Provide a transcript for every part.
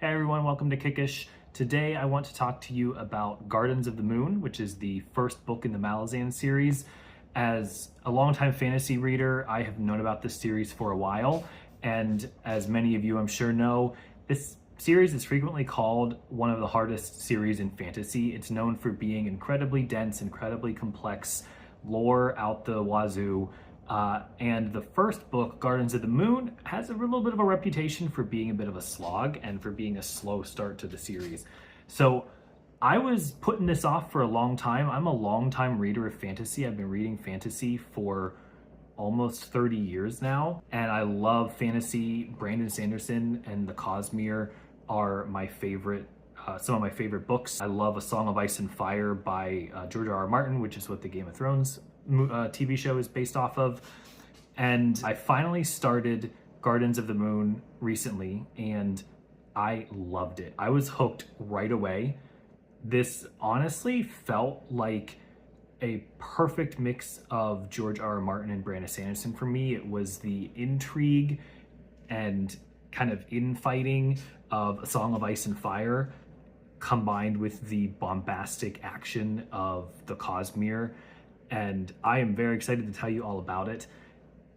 Hey everyone, welcome to Kickish. Today I want to talk to you about Gardens of the Moon, which is the first book in the Malazan series. As a longtime fantasy reader, I have known about this series for a while, and as many of you I'm sure know, this series is frequently called one of the hardest series in fantasy. It's known for being incredibly dense, incredibly complex, lore out the wazoo. And the first book, Gardens of the Moon, has a little bit of a reputation for being a bit of a slog and for being a slow start to the series. So I was putting this off for a long time. I'm a long-time reader of fantasy. I've been reading fantasy for almost 30 years now, and I love fantasy. Brandon Sanderson and the Cosmere are my favorite, some of my favorite books. I love A Song of Ice and Fire by George R.R. Martin, which is what the Game of Thrones TV show is based off of. And I finally started Gardens of the Moon recently, and I loved it. I was hooked right away. This honestly felt like a perfect mix of George R.R. Martin and Brandon Sanderson for me. It was the intrigue and kind of infighting of A Song of Ice and Fire combined with the bombastic action of the Cosmere, and I am very excited to tell you all about it.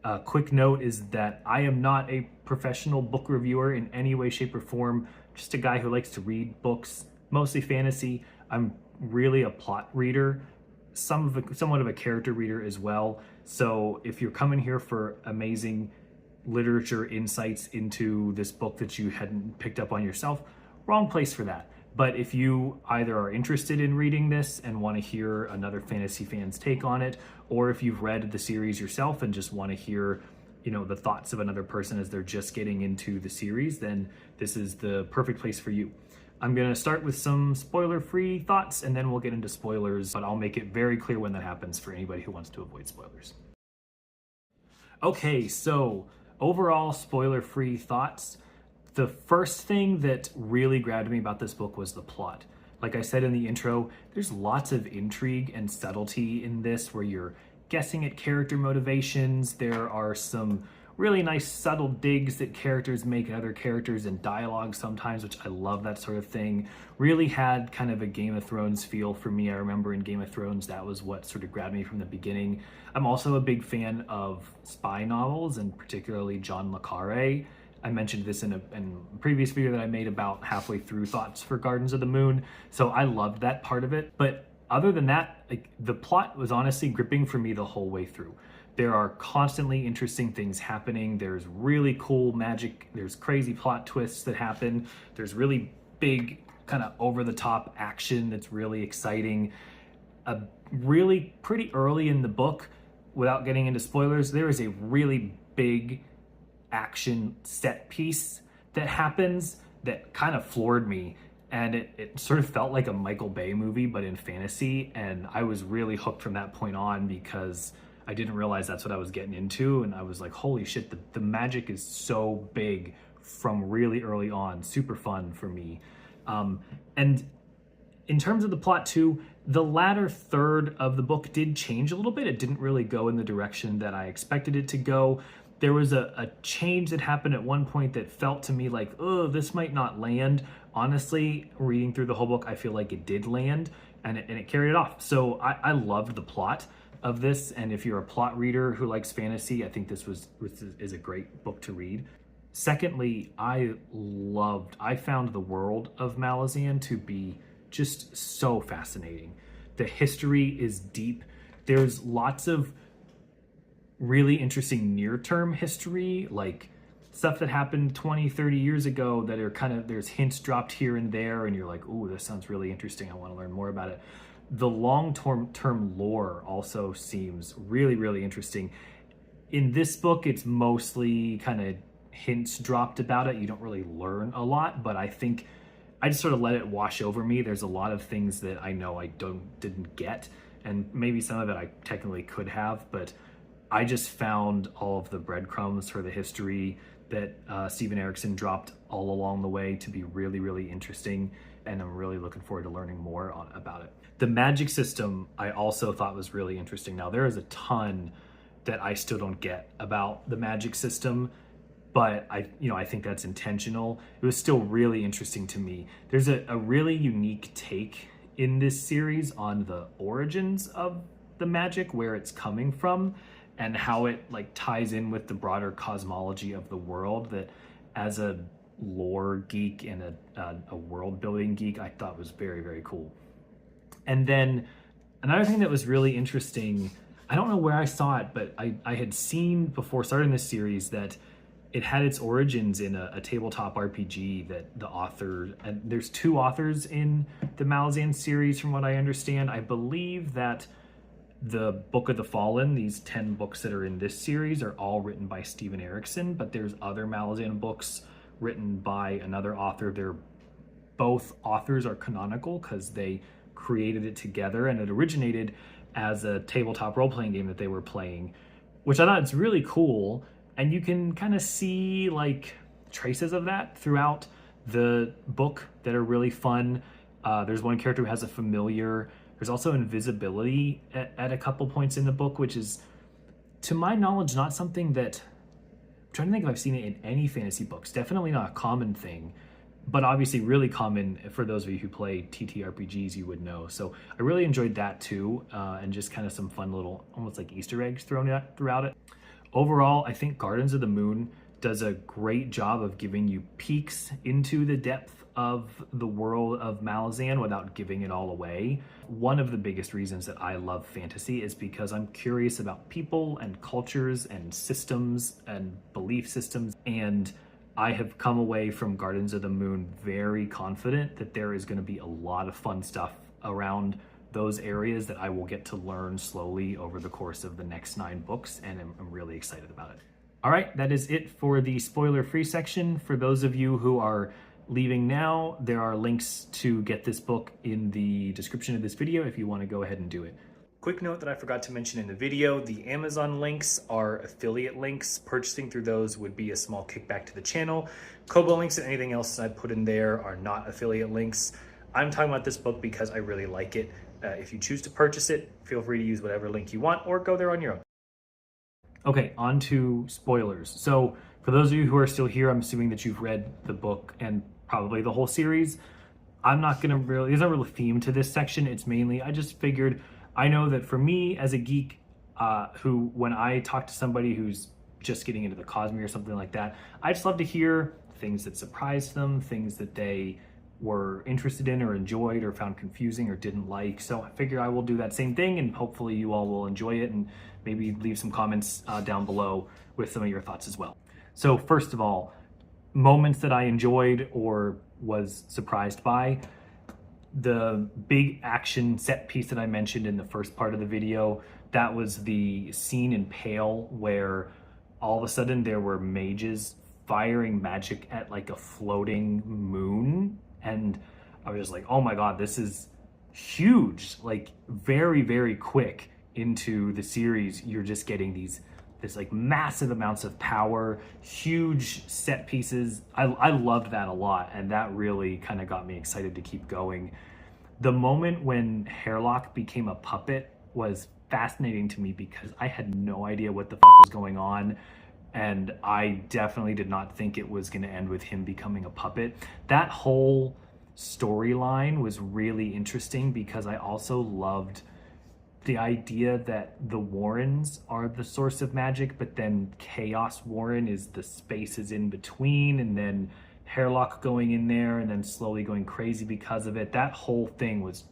A quick note is that I am not a professional book reviewer in any way, shape, or form, just a guy who likes to read books, mostly fantasy. I'm really a plot reader, somewhat of a character reader as well. So if you're coming here for amazing literature insights into this book that you hadn't picked up on yourself, wrong place for that. But if you either are interested in reading this and want to hear another fantasy fan's take on it, or if you've read the series yourself and just want to hear, the thoughts of another person as they're just getting into the series, then this is the perfect place for you. I'm going to start with some spoiler-free thoughts, and then we'll get into spoilers, but I'll make it very clear when that happens for anybody who wants to avoid spoilers. Okay, so overall spoiler-free thoughts. The first thing that really grabbed me about this book was the plot. Like I said in the intro, there's lots of intrigue and subtlety in this where you're guessing at character motivations. There are some really nice subtle digs that characters make at other characters and dialogue sometimes, which I love that sort of thing. Really had kind of a Game of Thrones feel for me. I remember in Game of Thrones, that was what sort of grabbed me from the beginning. I'm also a big fan of spy novels, and particularly John le Carre. I mentioned this in a previous video that I made about halfway through thoughts for Gardens of the Moon. So I loved that part of it. But other than that, the plot was honestly gripping for me the whole way through. There are constantly interesting things happening. There's really cool magic. There's crazy plot twists that happen. There's really big kind of over the top action that's really exciting. Really pretty early in the book, without getting into spoilers, there is a really big action set piece that happens that kind of floored me, and it sort of felt like a Michael Bay movie but in fantasy, and I was really hooked from that point on because I didn't realize that's what I was getting into, and I was like, holy shit, the magic is so big from really early on. Super fun for me. And in terms of the plot too, the latter third of the book did change a little bit. It didn't really go in the direction that I expected it to go. There was a change that happened at one point that felt to me like, oh, this might not land. Honestly, reading through the whole book, I feel like it did land, and it carried it off. So I loved the plot of this, and if you're a plot reader who likes fantasy, I think this is a great book to read. Secondly, I found the world of Malazan to be just so fascinating. The history is deep. There's lots of really interesting near-term history, like stuff that happened 20, 30 years ago that are there's hints dropped here and there, and you're like, ooh, this sounds really interesting. I want to learn more about it. The long-term lore also seems really, really interesting. In this book, it's mostly kind of hints dropped about it. You don't really learn a lot, but I think I just sort of let it wash over me. There's a lot of things that I know I didn't get, and maybe some of it I technically could have, but I just found all of the breadcrumbs for the history that Steven Erikson dropped all along the way to be really, really interesting, and I'm really looking forward to learning more about it. The magic system I also thought was really interesting. Now, there is a ton that I still don't get about the magic system. but I think that's intentional. It was still really interesting to me. There's a really unique take in this series on the origins of the magic, where it's coming from, and how it like ties in with the broader cosmology of the world, that as a lore geek and a world building geek, I thought was very, very cool. And then another thing that was really interesting, I don't know where I saw it, but I had seen before starting this series that it had its origins in a tabletop RPG that the author, and there's 2 authors in the Malazan series from what I understand. I believe that the Book of the Fallen, these 10 books that are in this series, are all written by Steven Erikson, but there's other Malazan books written by another author. Both authors are canonical because they created it together, and it originated as a tabletop role-playing game that they were playing, which I thought is really cool. And you can kind of see like traces of that throughout the book that are really fun. There's one character who has a familiar. There's also invisibility at a couple points in the book, which is, to my knowledge, not something that, I'm trying to think if I've seen it in any fantasy books. Definitely not a common thing, but obviously really common for those of you who play TTRPGs, you would know. So I really enjoyed that too, and just kind of some fun little, almost like Easter eggs throughout it. Overall, I think Gardens of the Moon does a great job of giving you peeks into the depth of the world of Malazan without giving it all away. One of the biggest reasons that I love fantasy is because I'm curious about people and cultures and systems and belief systems, and I have come away from Gardens of the Moon very confident that there is going to be a lot of fun stuff around those areas that I will get to learn slowly over the course of the next 9 books, and I'm really excited about it. All right, that is it for the spoiler-free section. For those of you who are leaving now, there are links to get this book in the description of this video if you want to go ahead and do it. Quick note that I forgot to mention in the video, the Amazon links are affiliate links. Purchasing through those would be a small kickback to the channel. Kobo links and anything else I put in there are not affiliate links. I'm talking about this book because I really like it. If you choose to purchase it, feel free to use whatever link you want or go there on your own. Okay, on to spoilers. So for those of you who are still here, I'm assuming that you've read the book and probably the whole series. I'm not gonna really, there's not really a theme to this section. It's mainly, I just figured, I know that for me as a geek, who, when I talk to somebody who's just getting into the Cosmere or something like that, I just love to hear things that surprised them, things that they were interested in or enjoyed or found confusing or didn't like. So I figure I will do that same thing, and hopefully you all will enjoy it, and maybe leave some comments down below with some of your thoughts as well. So first of all, moments that I enjoyed or was surprised by. The big action set piece that I mentioned in the first part of the video, that was the scene in Pale where all of a sudden there were mages firing magic at like a floating moon, and I was just like, oh my god, this is huge. Like very, very quick into the series, you're just getting this like massive amounts of power, huge set pieces. I loved that a lot, and that really kind of got me excited to keep going. The moment when Hairlock became a puppet was fascinating to me because I had no idea what the fuck was going on, and I definitely did not think it was going to end with him becoming a puppet. That whole storyline was really interesting because I also loved the idea that the Warrens are the source of magic, but then Chaos Warren is the spaces in between, and then Hairlock going in there and then slowly going crazy because of it. That whole thing was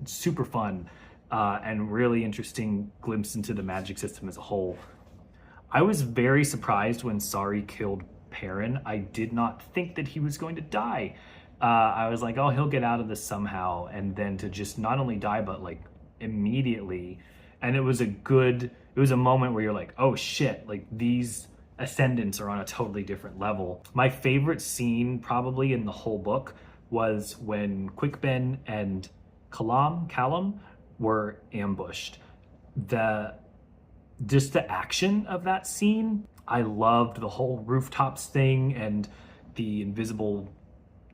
super fun and really interesting glimpse into the magic system as a whole. I was very surprised when Sari killed Perrin. I did not think that he was going to die. I was like, oh, he'll get out of this somehow, and then to just not only die, but like immediately. And it was a moment where you're like, oh shit, like these ascendants are on a totally different level. My favorite scene probably in the whole book was when Quickben and Callum were ambushed. Just the action of that scene, I loved the whole rooftops thing and the invisible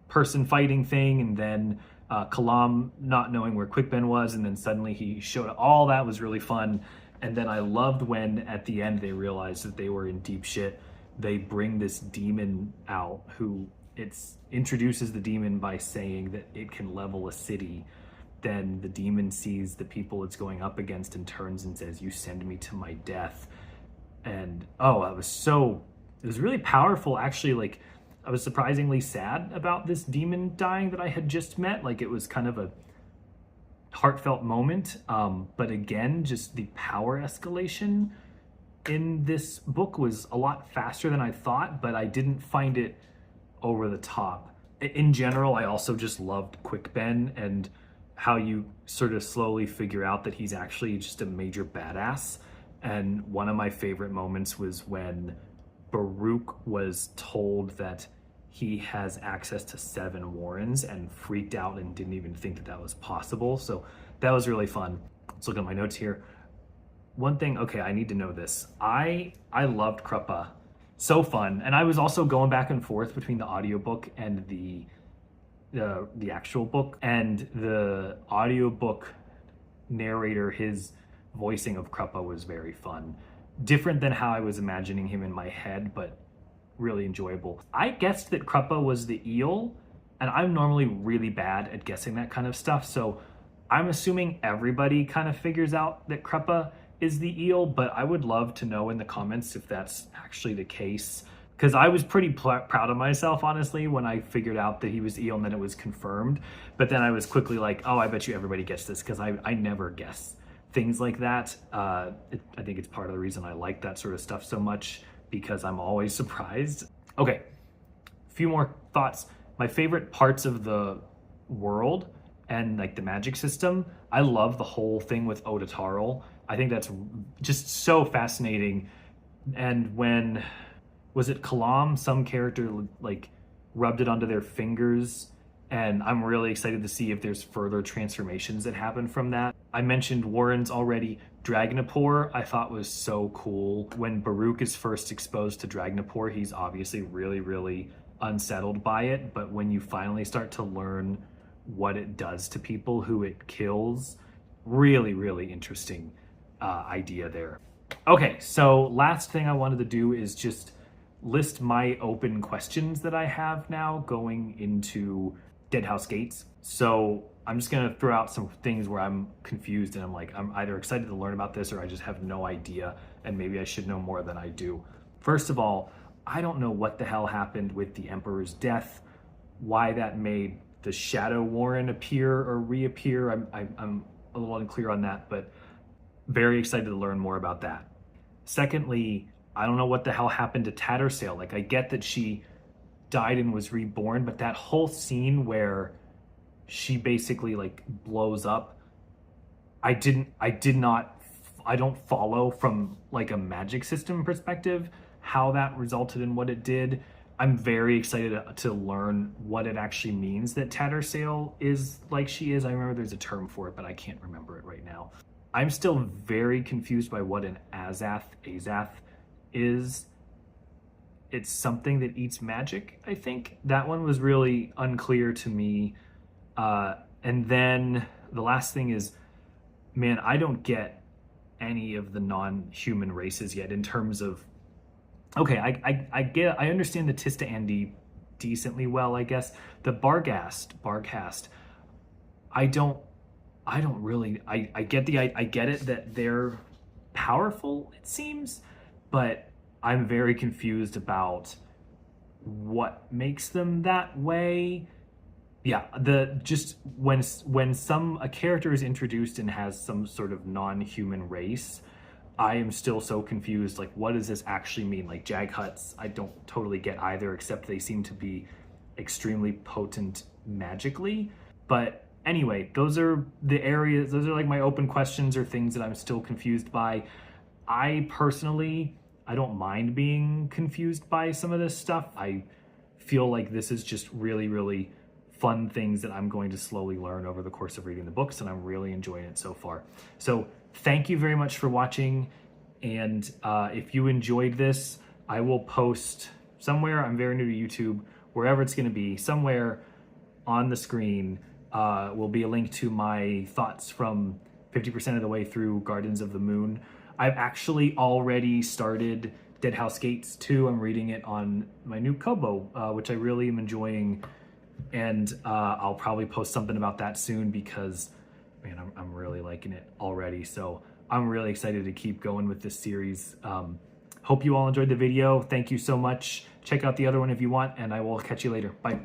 person fighting thing, and then Kalam not knowing where Quickben was, and then suddenly he showed up. All that was really fun. And then I loved when at the end they realized that they were in deep shit they bring this demon out who introduces the demon by saying that it can level a city. Then the demon sees the people it's going up against and turns and says, "You send me to my death." And it was really powerful, actually. Like, I was surprisingly sad about this demon dying that I had just met. Like, it was kind of a heartfelt moment. But again, just the power escalation in this book was a lot faster than I thought, but I didn't find it over the top. In general, I also just loved Quick Ben and how you sort of slowly figure out that he's actually just a major badass. And one of my favorite moments was when Baruch was told that he has access to 7 Warrens and freaked out and didn't even think that that was possible. So that was really fun. Let's look at my notes here. One thing, okay, I need to know this. I loved Kruppa. So fun. And I was also going back and forth between the audiobook and the actual book. And the audiobook narrator, his voicing of Kruppa was very fun. Different than how I was imagining him in my head, but really enjoyable. I guessed that Kruppa was the eel, and I'm normally really bad at guessing that kind of stuff, so I'm assuming everybody kind of figures out that Kruppa is the eel, but I would love to know in the comments if that's actually the case, because I was pretty proud of myself, honestly, when I figured out that he was the eel and then it was confirmed. But then I was quickly like, oh, I bet you everybody gets this, because I never guess things like that. I think it's part of the reason I like that sort of stuff so much, because I'm always surprised. Okay, a few more thoughts. My favorite parts of the world and like the magic system, I love the whole thing with Otatarl. I think that's just so fascinating. And when, was it Kalam, some character like rubbed it onto their fingers, and I'm really excited to see if there's further transformations that happen from that. I mentioned Warrens already. Dragnapor I thought was so cool. When Baruch is first exposed to Dragnapor, he's obviously really, really unsettled by it, but when you finally start to learn what it does to people who it kills, really, really interesting idea there. Okay, so last thing I wanted to do is just list my open questions that I have now going into Deadhouse Gates. So I'm just gonna throw out some things where I'm confused and I'm like, I'm either excited to learn about this or I just have no idea and maybe I should know more than I do. First of all, I don't know what the hell happened with the Emperor's death, why that made the Shadow Warren appear or reappear. I'm a little unclear on that, but very excited to learn more about that. Secondly, I don't know what the hell happened to Tattersail. Like, I get that she died and was reborn, but that whole scene where she basically like blows up, I don't follow from like a magic system perspective how that resulted in what it did. I'm very excited to learn what it actually means that Tattersail is like she is. I remember there's a term for it, but I can't remember it right now. I'm still very confused by what an Azath is. It's something that eats magic, I think. That one was really unclear to me. And then the last thing is, man, I don't get any of the non-human races yet in terms of, okay, I understand the Tista Andi decently well, I guess. The Barghast, I get it that they're powerful, it seems, but I'm very confused about what makes them that way. Yeah, when a character is introduced and has some sort of non-human race, I am still so confused. Like, what does this actually mean? Like, Jaghuts, I don't totally get either, except they seem to be extremely potent magically. But anyway, those are the areas, those are like my open questions or things that I'm still confused by. I personally, I don't mind being confused by some of this stuff. I feel like this is just really, really fun things that I'm going to slowly learn over the course of reading the books, and I'm really enjoying it so far. So thank you very much for watching, and if you enjoyed this, I will post somewhere, I'm very new to YouTube, wherever it's going to be, somewhere on the screen will be a link to my thoughts from 50% of the way through Gardens of the Moon. I've actually already started Dead House Gates 2. I'm reading it on my new Kobo, which I really am enjoying. And I'll probably post something about that soon because, man, I'm really liking it already. So I'm really excited to keep going with this series. Hope you all enjoyed the video. Thank you so much. Check out the other one if you want, and I will catch you later. Bye.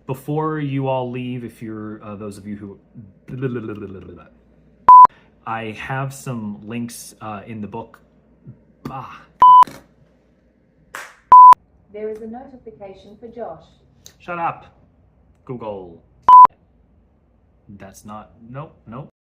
Before you all leave, if you're those of you who... I have some links in the book. There is a notification for Josh. Shut up, Google. That's not... Nope.